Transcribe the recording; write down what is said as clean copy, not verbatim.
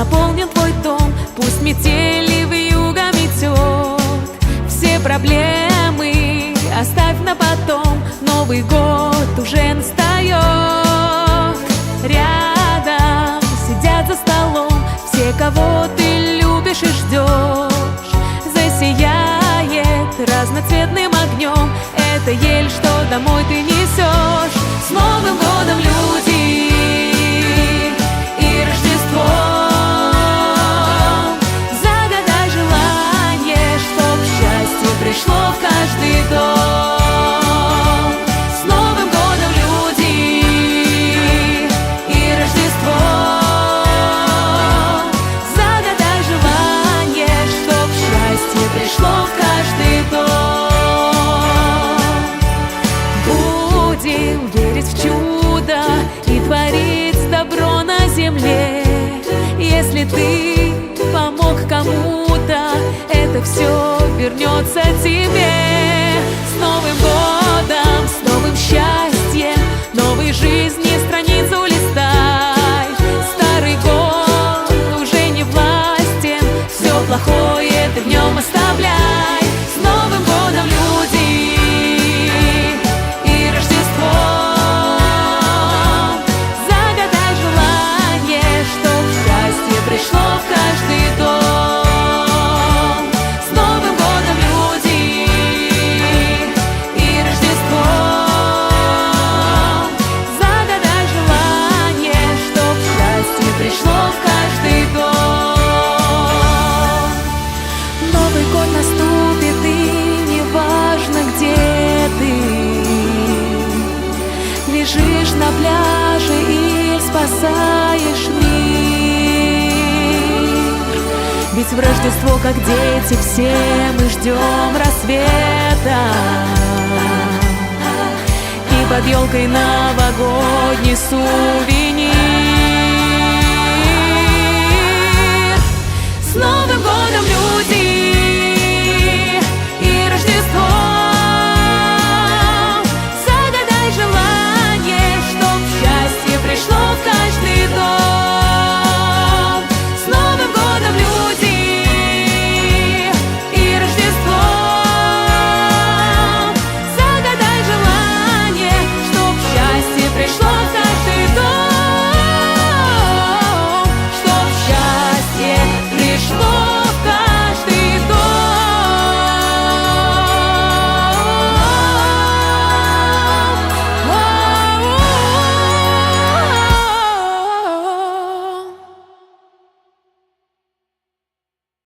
наполнен твой дом. Пусть метели вьюга метет, все проблемы оставь на потом. Новый год уже настает, рядом сидят за столом все, кого ты любишь и ждешь. Засияет разноцветным огнем эта ель, что домой ты несешь. С Новым годом, люди, и Рождеством! Загадай желание, чтоб счастье пришло в каждый дом. С Новым годом, люди, и Рождеством! Загадай желание, чтоб счастье пришло в каждый дом. Будем верить в чудо и творить добро на земле. Если ты помог кому-то, это все вернется тебе. С Новым годом, с новым счастьем, новой жизни страницу листай. Старый год уже не властен, все плохое ты в нем оставляй. С Новым годом, люди, и Рождеством! Загадай желание, чтоб счастье пришло в каждый дом. С Новым годом, люди, и Рождеством! Загадай желание, чтоб счастье пришло в каждый дом. Новый год наступит, и неважно, где ты лежишь на пляже или спасаешь мир. Ведь в Рождество, как дети, все мы ждем рассвета, и под елкой новогодний сувенир.